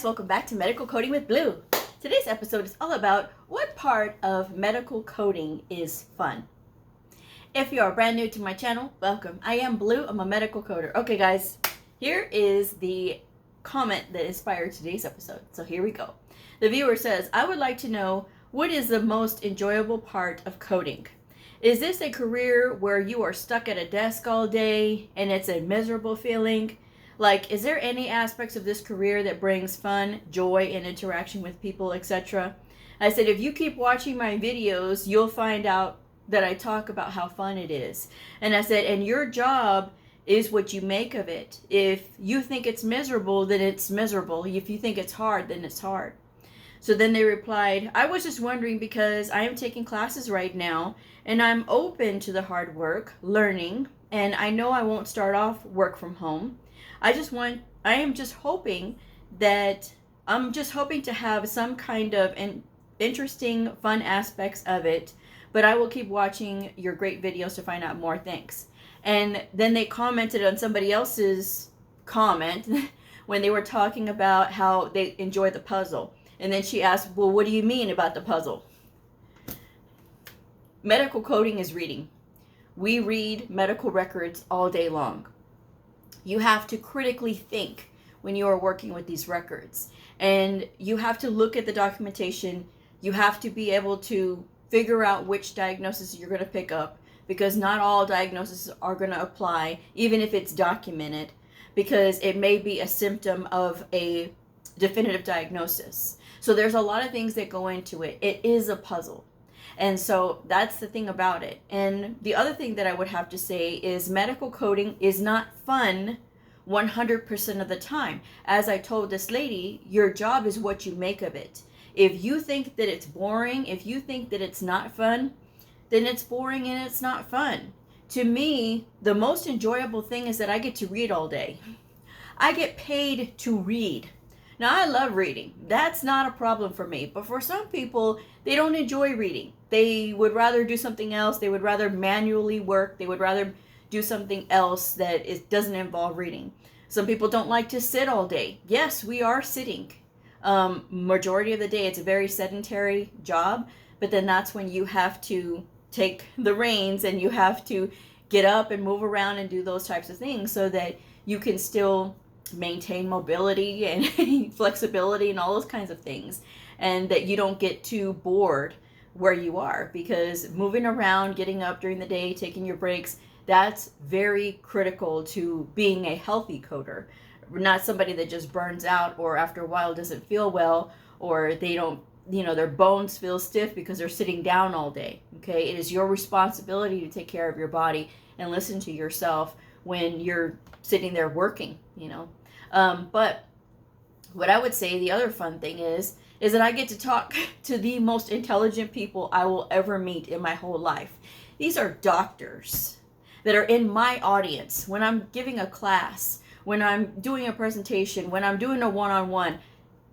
Welcome back to Medical Coding with Blue. Today's episode is all about what part of medical coding is fun. If you are brand new to my channel, welcome. I am Blue. I'm a medical coder. Okay, guys, here is the comment that inspired today's episode. So here we go. The viewer says, I would like to know, what is the most enjoyable part of coding? Is this a career where you are stuck at a desk all day and it's a miserable feeling? Like, is there any aspects of this career that brings fun, joy, and interaction with people, etc.? I said, if you keep watching my videos, you'll find out that I talk about how fun it is. And I said, and your job is what you make of it. If you think it's miserable, then it's miserable. If you think it's hard, then it's hard. So then they replied, I was just wondering because I am taking classes right now and I'm open to the hard work, learning, and I know I won't start off work from home. I'm just hoping to have some kind of interesting, fun aspects of it, but I will keep watching your great videos to find out more. Thanks. And then they commented on somebody else's comment when they were talking about how they enjoy the puzzle. And then she asked, well, what do you mean about the puzzle? Medical coding is reading. We read medical records all day long. You have to critically think when you are working with these records. And you have to look at the documentation. You have to be able to figure out which diagnosis you're going to pick up, because not all diagnoses are going to apply, even if it's documented, because it may be a symptom of a definitive diagnosis. So there's a lot of things that go into it. It is a puzzle. And so that's the thing about it. And the other thing that I would have to say is medical coding is not fun 100% of the time. As I told this lady, your job is what you make of it. If you think that it's boring, if you think that it's not fun, then it's boring and it's not fun. To me, the most enjoyable thing is that I get to read all day. I get paid to read. Now, I love reading. That's not a problem for me. But for some people, they don't enjoy reading. They would rather do something else. They would rather manually work. They would rather do something else that doesn't involve reading. Some people don't like to sit all day. Yes, we are sitting. Majority of the day, it's a very sedentary job. But then that's when you have to take the reins and you have to get up and move around and do those types of things so that you can still maintain mobility and flexibility and all those kinds of things, and that you don't get too bored where you are, because moving around, getting up during the day, taking your breaks, that's very critical to being a healthy coder, not somebody that just burns out or after a while doesn't feel well, or they don't, their bones feel stiff because they're sitting down all day. Okay, it is your responsibility to take care of your body and listen to yourself when you're sitting there working, But what I would say, the other fun thing is that I get to talk to the most intelligent people I will ever meet in my whole life. These are doctors that are in my audience when I'm giving a class, when I'm doing a presentation, when I'm doing a one-on-one.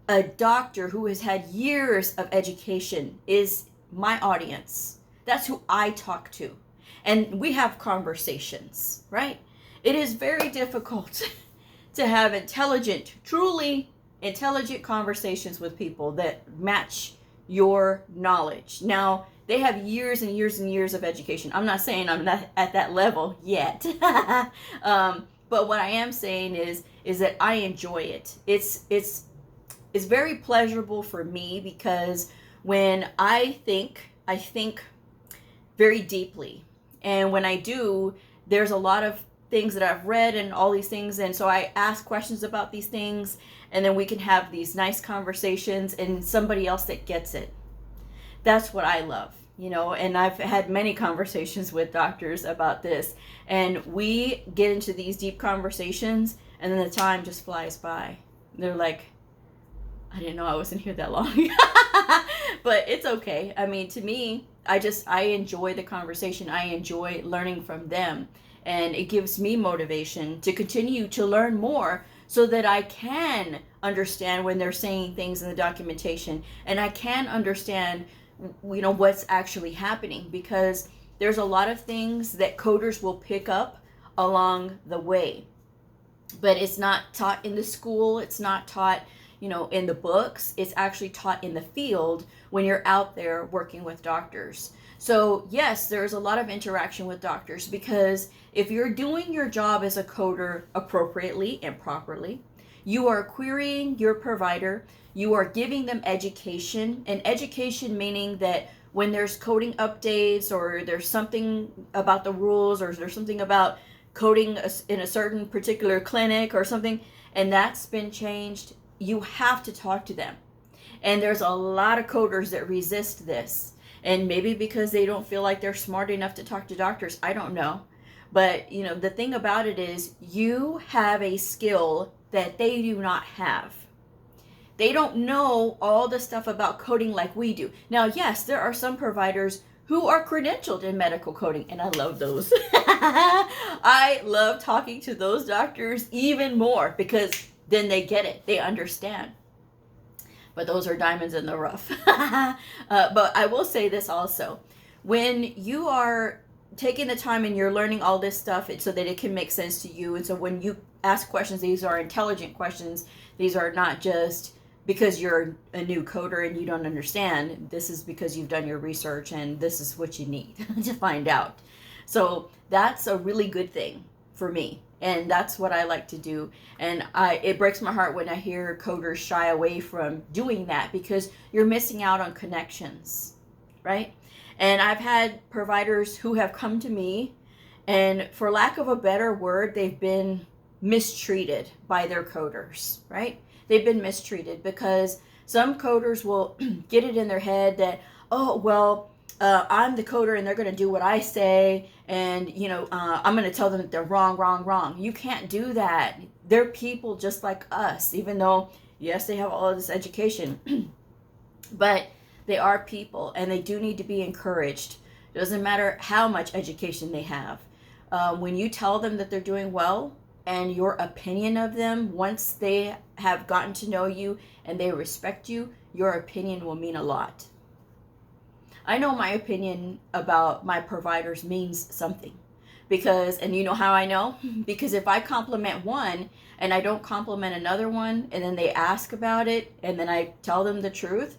A doctor who has had years of education is my audience. That's who I talk to. And we have conversations, right? It is very difficult to have truly intelligent conversations with people that match your knowledge. Now, they have years and years and years of education. I'm not saying I'm not at that level yet. But what I am saying is that I enjoy it. It's very pleasurable for me, because when I think very deeply. And when I do, there's a lot of things that I've read and all these things, and so I ask questions about these things, and then we can have these nice conversations and somebody else that gets it. That's what I love, and I've had many conversations with doctors about this, and we get into these deep conversations, and then the time just flies by. They're like, I didn't know I wasn't here that long. But it's okay. I mean, to me, I enjoy the conversation. I enjoy learning from them. And it gives me motivation to continue to learn more so that I can understand when they're saying things in the documentation, and I can understand, what's actually happening, because there's a lot of things that coders will pick up along the way. But it's not taught in the school. It's not taught, in the books. It's actually taught in the field when you're out there working with doctors. So yes, there's a lot of interaction with doctors, because if you're doing your job as a coder appropriately and properly, you are querying your provider, you are giving them education, and education meaning that when there's coding updates, or there's something about the rules, or there's something about coding in a certain particular clinic or something, and that's been changed, you have to talk to them. And there's a lot of coders that resist this. And maybe because they don't feel like they're smart enough to talk to doctors, I don't know. But, the thing about it is, you have a skill that they do not have. They don't know all the stuff about coding like we do. Now, yes, there are some providers who are credentialed in medical coding, and I love those. I love talking to those doctors even more, because then they get it. They understand. But those are diamonds in the rough. But I will say this also. When you are taking the time and you're learning all this stuff so that it can make sense to you, and so when you ask questions, these are intelligent questions. These are not just because you're a new coder and you don't understand. This is because you've done your research, and this is what you need to find out. So that's a really good thing for me. And that's what I like to do. And it breaks my heart when I hear coders shy away from doing that, because you're missing out on connections, right? And I've had providers who have come to me, and for lack of a better word, they've been mistreated by their coders, right? They've been mistreated because some coders will get it in their head that, oh, well, I'm the coder and they're going to do what I say, and I'm going to tell them that they're wrong. You can't do that. They're people just like us, even though yes, they have all of this education, but they are people, and they do need to be encouraged. It doesn't matter how much education they have. When you tell them that they're doing well, and your opinion of them, once they have gotten to know you and they respect you, your opinion will mean a lot. I know my opinion about my providers means something, because, and you know how I know? Because if I compliment one and I don't compliment another one, and then they ask about it, and then I tell them the truth,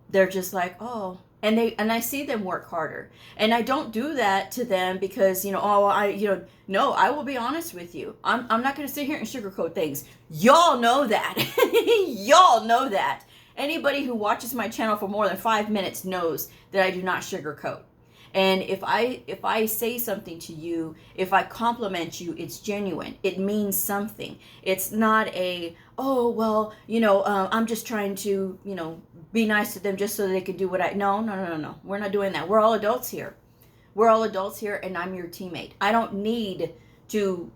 they're just like, oh, and I see them work harder. And I don't do that to them because, no, I will be honest with you. I'm not going to sit here and sugarcoat things. Y'all know that. Y'all know that. Anybody who watches my channel for more than 5 minutes knows that I do not sugarcoat. And if I say something to you, if I compliment you, it's genuine. It means something. It's not oh, well, I'm just trying to, be nice to them just so they can do what no. We're not doing that. We're all adults here. We're all adults here, and I'm your teammate. I don't need to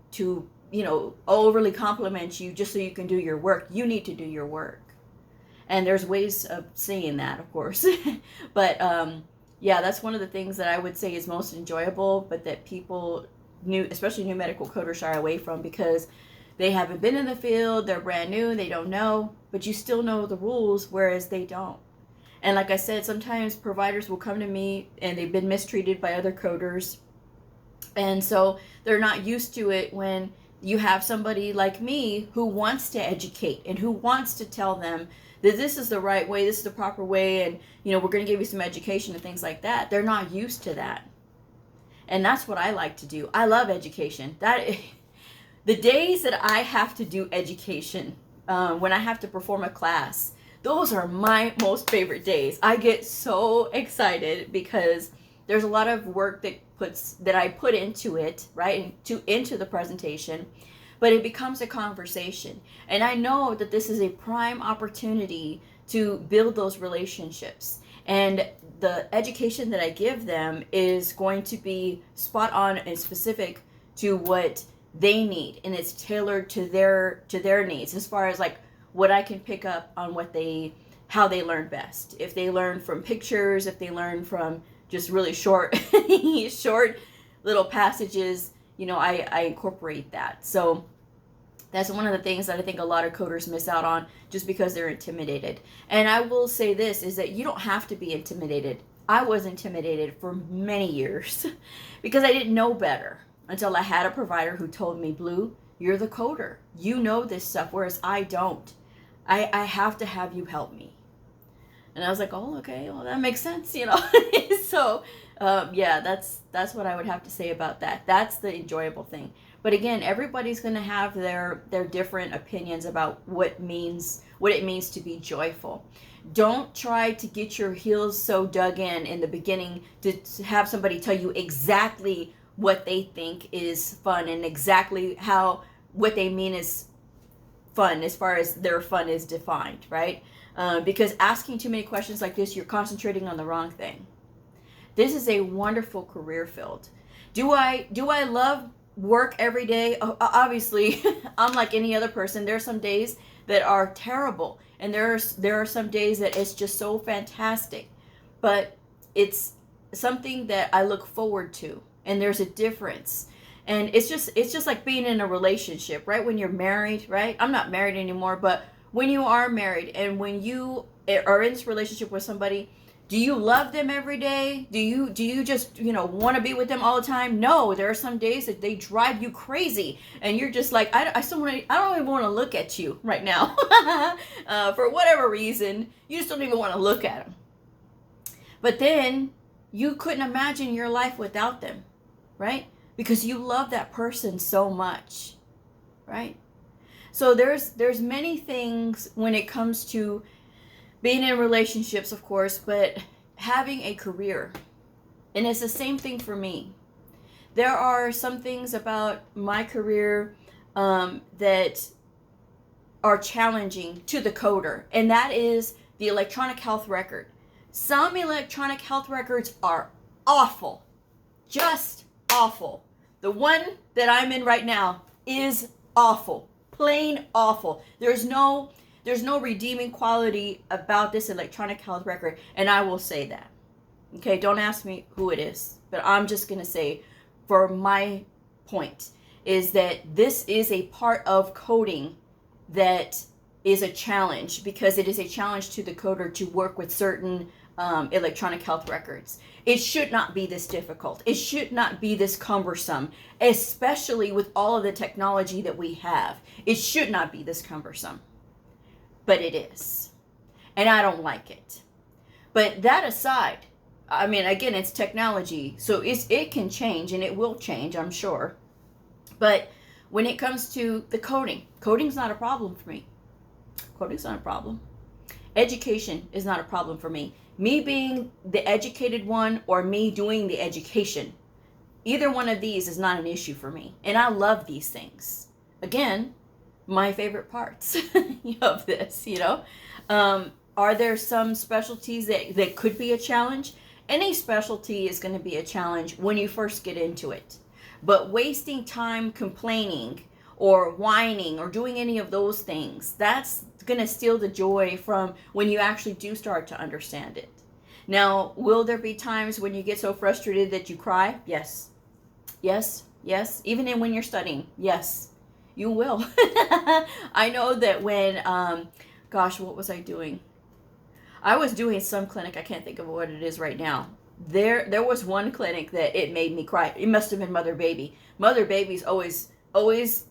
overly compliment you just so you can do your work. You need to do your work. And there's ways of saying that, of course. But, yeah, that's one of the things that I would say is most enjoyable, but that people, especially new medical coders, shy away from, because they haven't been in the field, they're brand new, they don't know, but you still know the rules, whereas they don't. And like I said, sometimes providers will come to me and they've been mistreated by other coders, and so they're not used to it when you have somebody like me who wants to educate and who wants to tell them that this is the right way, this is the proper way, and we're going to give you some education and things like that. They're not used to that. And that's what I like to do. I love education. The days that I have to do education, when I have to perform a class, those are my most favorite days. I get so excited because there's a lot of work that I put into it, right, into the presentation, but it becomes a conversation. And I know that this is a prime opportunity to build those relationships. And the education that I give them is going to be spot on and specific to what they need, and it's tailored to their needs, as far as like what I can pick up on how they learn best. If they learn from pictures, if they learn from just really short little passages, I incorporate that. So that's one of the things that I think a lot of coders miss out on just because they're intimidated. And I will say this, is that you don't have to be intimidated. I was intimidated for many years because I didn't know better until I had a provider who told me, Blue, You're the coder. You know this stuff, whereas I don't. I have to have you help me. And I was like, oh, okay, well, that makes sense, you know. So, yeah, that's what I would have to say about that. That's the enjoyable thing. But again, everybody's going to have their different opinions about what it means to be joyful. Don't try to get your heels so dug in the beginning to have somebody tell you exactly what they think is fun and exactly what they mean is fun as far as their fun is defined, right? Because asking too many questions like this, you're concentrating on the wrong thing. This is a wonderful career field. Do I love work every day? Obviously, I'm like any other person. There are some days that are terrible, and there are some days that it's just so fantastic. But it's something that I look forward to, and there's a difference. And it's just like being in a relationship, right? When you're married, right? I'm not married anymore, but when you are married and when you are in this relationship with somebody, do you love them every day? Do you just, want to be with them all the time? No, there are some days that they drive you crazy and you're just like, I don't even want to look at you right now. For whatever reason, you just don't even want to look at them. But then you couldn't imagine your life without them, right? Because you love that person so much, right? So there's many things when it comes to being in relationships, of course, but having a career. And it's the same thing for me. There are some things about my career that are challenging to the coder, and that is the electronic health record. Some electronic health records are awful, just awful. The one that I'm in right now is awful, plain awful. There's no redeeming quality about this electronic health record, and I will say that. Okay, don't ask me who it is, but I'm just going to say, for my point, is that this is a part of coding that is a challenge, because it is a challenge to the coder to work with certain electronic health records. It should not be this difficult. It should not be this cumbersome, especially with all of the technology that we have. It should not be this cumbersome, but it is, and I don't like it. But that aside, I mean, again, it's technology, so it can change, and it will change, I'm sure. But when it comes to the coding's not a problem for me. Coding's not a problem. Education is not a problem for me. Me being the educated one or me doing the education, either one of these is not an issue for me. And I love these things. Again, my favorite parts of this, Are there some specialties that could be a challenge? Any specialty is going to be a challenge when you first get into it. But wasting time complaining or whining or doing any of those things, that's going to steal the joy from when you actually do start to understand it. Now, will there be times when you get so frustrated that you cry? Yes. Even when you're studying, yes, you will. I know that when, what was I doing? I was doing some clinic. I can't think of what it is right now. There was one clinic that it made me cry. It must have been Mother Baby. Mother Baby's always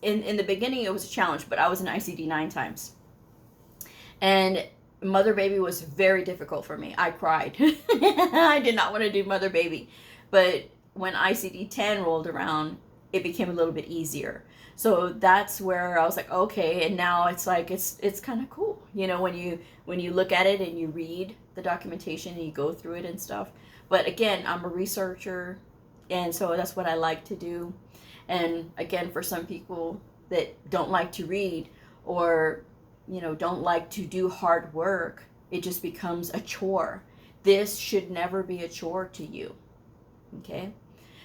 in the beginning it was a challenge, but I was in ICD 9 times. And Mother Baby was very difficult for me. I cried. I did not want to do Mother Baby. But when ICD 10 rolled around, it became a little bit easier. So that's where I was like, okay, and now it's like it's kind of cool, when you look at it and you read the documentation and you go through it and stuff. But again, I'm a researcher, and so that's what I like to do. And again, for some people that don't like to read or don't like to do hard work, it just becomes a chore. This should never be a chore to you, okay?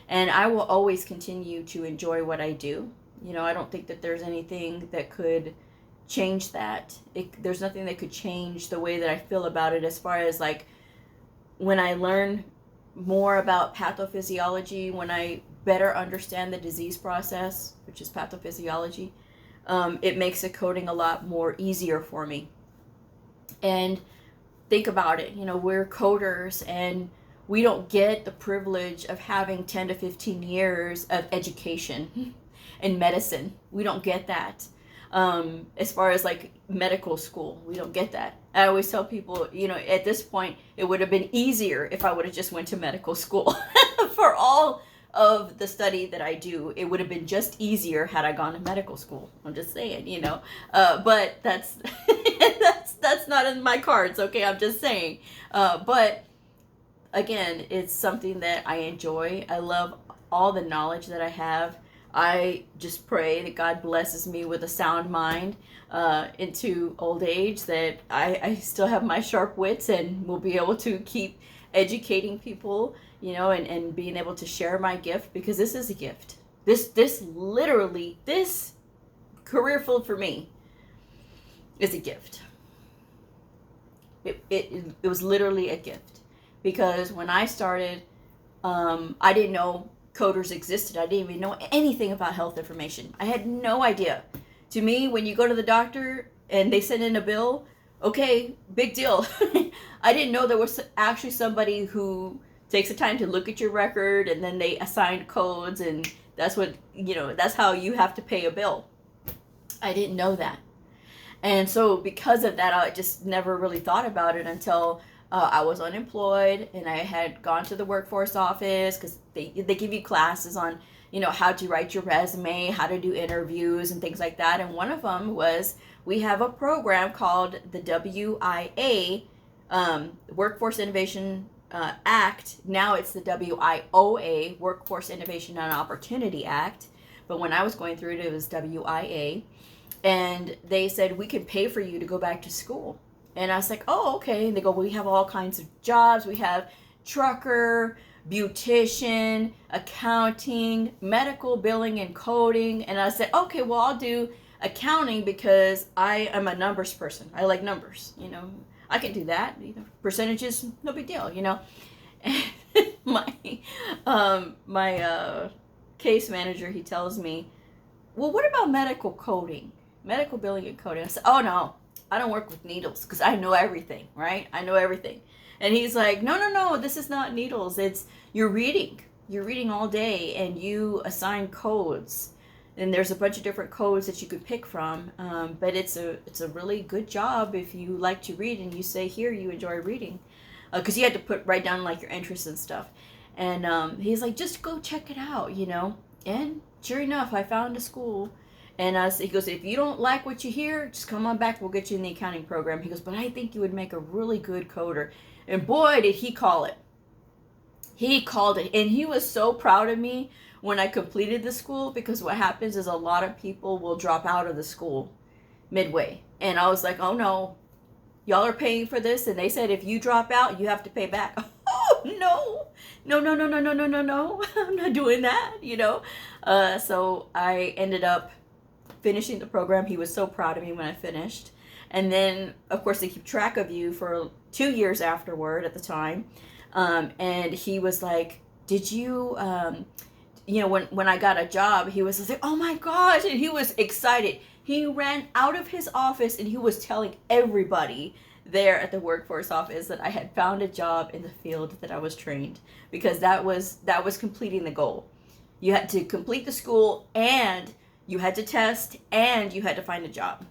And I will always continue to enjoy what I do. I don't think that there's anything that could change that. There's nothing that could change the way that I feel about it, as far as like when I learn more about pathophysiology, when I better understand the disease process, which is pathophysiology, it makes the coding a lot more easier for me. And think about it, we're coders, and we don't get the privilege of having 10 to 15 years of education. in medicine. We don't get that. As far as like medical school, we don't get that. I always tell people, at this point, it would have been easier if I would have just went to medical school. For all of the study that I do, it would have been just easier had I gone to medical school. I'm just saying, but that's that's not in my cards. Okay, I'm just saying. But again, it's something that I enjoy. I love all the knowledge that I have. I just pray that God blesses me with a sound mind into old age, that I still have my sharp wits and will be able to keep educating people, and being able to share my gift, because this is a gift. This literally, this career field for me is a gift. It was literally a gift, because when I started, I didn't know coders existed. I didn't even know anything about health information. I had no idea. To me, when you go to the doctor and they send in a bill, okay, big deal. I didn't know there was actually somebody who takes the time to look at your record, and then they assign codes, and that's what, that's how you have to pay a bill. I didn't know that. And so because of that, I just never really thought about it until I was unemployed, and I had gone to the workforce office, because they give you classes on, how to write your resume, how to do interviews and things like that. And one of them was, we have a program called the WIA, Workforce Innovation Act. Now it's the WIOA, Workforce Innovation and Opportunity Act. But when I was going through it, it was WIA. And they said, we can pay for you to go back to school. And I was like, oh, okay. And they go, well, we have all kinds of jobs. We have trucker, beautician, accounting, medical billing and coding. And I said, okay, well, I'll do accounting because I am a numbers person. I like numbers, I can do that. Percentages, no big deal, And my case manager, he tells me, well, what about medical coding? Medical billing and coding. I said, oh, no, I don't work with needles because I know everything, right? I know everything. And he's like, no, this is not needles. It's you're reading. You're reading all day, and you assign codes. And there's a bunch of different codes that you could pick from. But it's a really good job if you like to read and you say here you enjoy reading. Because you had to write down like your interests and stuff. And he's like, just go check it out, And sure enough, I found a school. And he goes, if you don't like what you hear, just come on back. We'll get you in the accounting program. He goes, but I think you would make a really good coder. And boy, did he call it. He called it. And he was so proud of me when I completed the school, because what happens is a lot of people will drop out of the school midway. And I was like, oh no, y'all are paying for this. And they said, if you drop out, you have to pay back. Oh, no. No. I'm not doing that, So I ended up finishing the program. He was so proud of me when I finished. And then, of course, they keep track of you for 2 years afterward at the time. And he was like, did you, when I got a job, he was like, oh my gosh. And he was excited. He ran out of his office and he was telling everybody there at the workforce office that I had found a job in the field that I was trained, because that was completing the goal. You had to complete the school, and you had to test, and you had to find a job.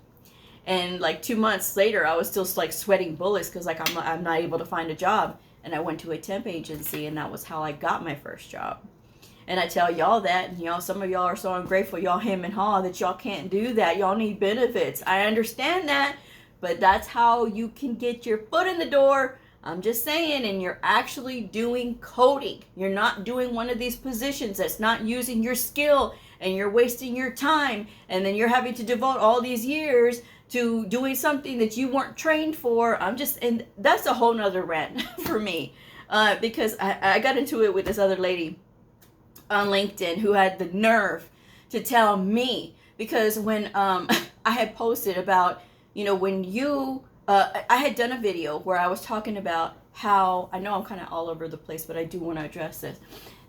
And like 2 months later, I was still like sweating bullets because like I'm not able to find a job. And I went to a temp agency, and that was how I got my first job. And I tell y'all that, and some of y'all are so ungrateful, y'all hem and haw that y'all can't do that. Y'all need benefits. I understand that, but that's how you can get your foot in the door. I'm just saying, and you're actually doing coding. You're not doing one of these positions that's not using your skill, and you're wasting your time, and then you're having to devote all these years to doing something that you weren't trained for. And that's a whole nother rant for me, because I got into it with this other lady on LinkedIn who had the nerve to tell me, because when I had posted about, when you, I had done a video where I was talking about how, I know I'm kind of all over the place, but I do want to address this.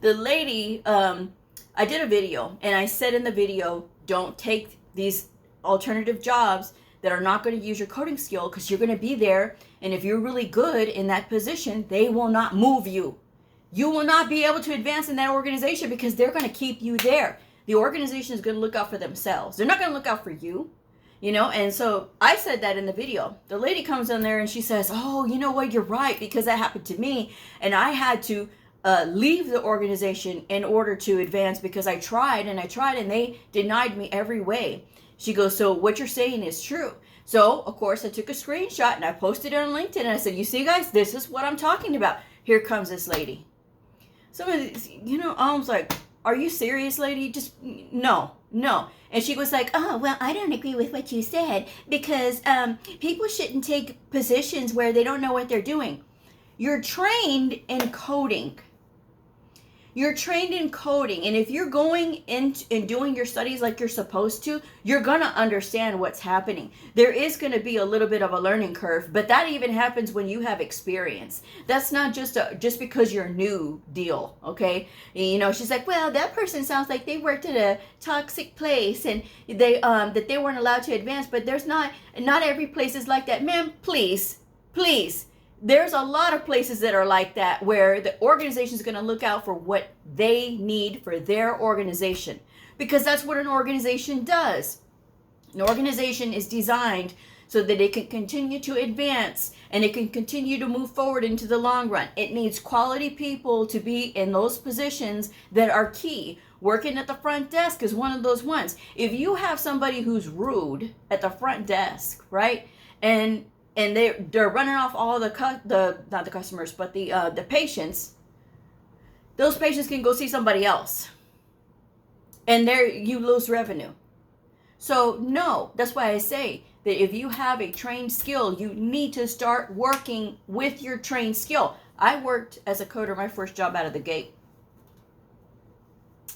The lady, I did a video, and I said in the video, don't take these alternative jobs that are not going to use your coding skill, because you're going to be there, and if you're really good in that position, they will not move you. You will not be able to advance in that organization because they're going to keep you there. The organization is going to look out for themselves. They're not going to look out for you. You know, and so I said that in the video. The lady comes in there and she says, oh, you know what, you're right, because that happened to me. And I had to leave the organization in order to advance because I tried and they denied me every way. She goes, so what you're saying is true. So, of course, I took a screenshot and I posted it on LinkedIn and I said, you see, guys, this is what I'm talking about. Here comes this lady. Some of these, you know, I was like, are you serious, lady? Just, no. And she was like, oh, well, I don't agree with what you said because people shouldn't take positions where they don't know what they're doing. You're trained in coding. You're trained in coding. And if you're going in and doing your studies like you're supposed to, you're going to understand what's happening. There is going to be a little bit of a learning curve, but that even happens when you have experience. That's not just because you're new deal, okay? You know, she's like, well, that person sounds like they worked at a toxic place and they that they weren't allowed to advance, but there's not every place is like that. Ma'am, please. There's a lot of places that are like that where the organization is going to look out for what they need for their organization, because that's what an organization does. An organization is designed so that it can continue to advance and it can continue to move forward into the long run. It needs quality people to be in those positions that are key. Working at the front desk is one of those ones. If you have somebody who's rude at the front desk, right, and they're running off all not the customers, but the patients. Those patients can go see somebody else, and there you lose revenue. So no, that's why I say that if you have a trained skill, you need to start working with your trained skill. I worked as a coder my first job out of the gate.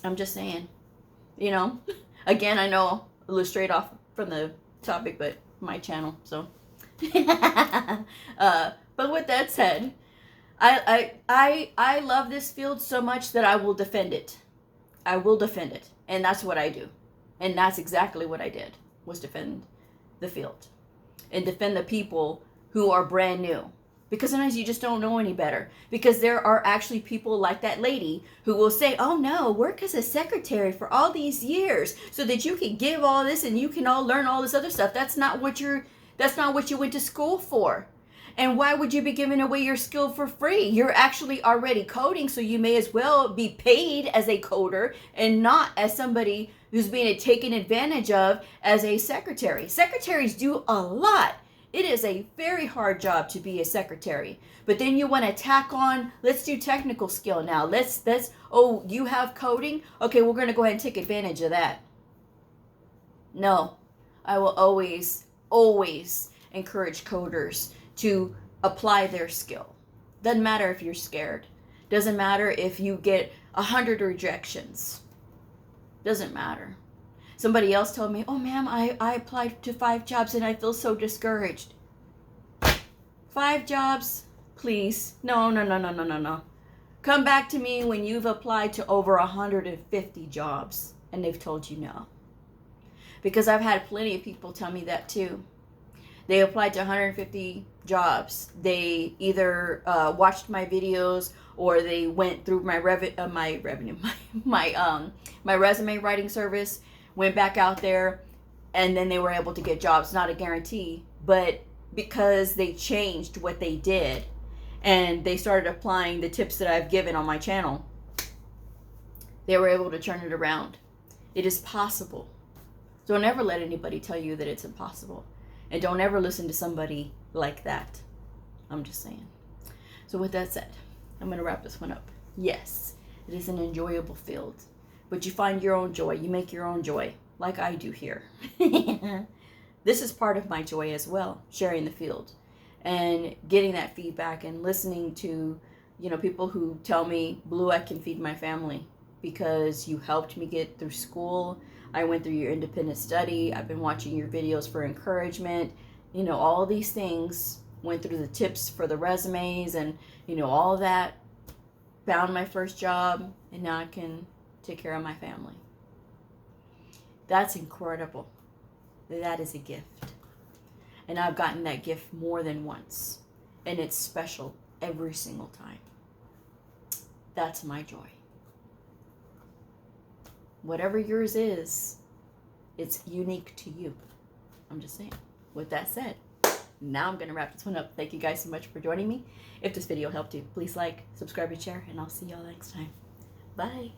I'm just saying, you know. Again, I know a little straight off from the topic, but my channel, so. But with that said, I love this field so much that I will defend it. I will defend it, and that's what I do, and that's exactly what I did, was defend the field and defend the people who are brand new, because sometimes you just don't know any better, because there are actually people like that lady who will say, oh no, work as a secretary for all these years so that you can give all this and you can all learn all this other stuff. That's not what you went to school for. And why would you be giving away your skill for free? You're actually already coding, so you may as well be paid as a coder and not as somebody who's being taken advantage of as a secretary. Secretaries do a lot. It is a very hard job to be a secretary. But then you want to tack on, let's do technical skill now. Oh, you have coding? Okay, we're going to go ahead and take advantage of that. No, I will always encourage coders to apply their skill. Doesn't matter if you're scared. Doesn't matter if you get 100 rejections. Doesn't matter. Somebody else told me, oh ma'am, I applied to 5 jobs and I feel so discouraged. 5 jobs? Please. No. Come back to me when you've applied to over 150 jobs and they've told you no. Because I've had plenty of people tell me that too. They applied to 150 jobs. They either watched my videos or they went through my resume writing service, went back out there, and then they were able to get jobs. Not a guarantee, but because they changed what they did and they started applying the tips that I've given on my channel, they were able to turn it around. It is possible. Don't ever let anybody tell you that it's impossible. And don't ever listen to somebody like that. I'm just saying. So with that said, I'm going to wrap this one up. Yes, it is an enjoyable field. But you find your own joy. You make your own joy, like I do here. This is part of my joy as well, sharing the field. And getting that feedback and listening to, people who tell me, Blue, I can feed my family because you helped me get through school. I went through your independent study. I've been watching your videos for encouragement. All these things. Went through the tips for the resumes and, all that. Found my first job, and now I can take care of my family. That's incredible. That is a gift. And I've gotten that gift more than once. And it's special every single time. That's my joy. Whatever yours is, it's unique to you. I'm just saying. With that said, now I'm going to wrap this one up. Thank you guys so much for joining me. If this video helped you, please like, subscribe, and share, and I'll see y'all next time. Bye.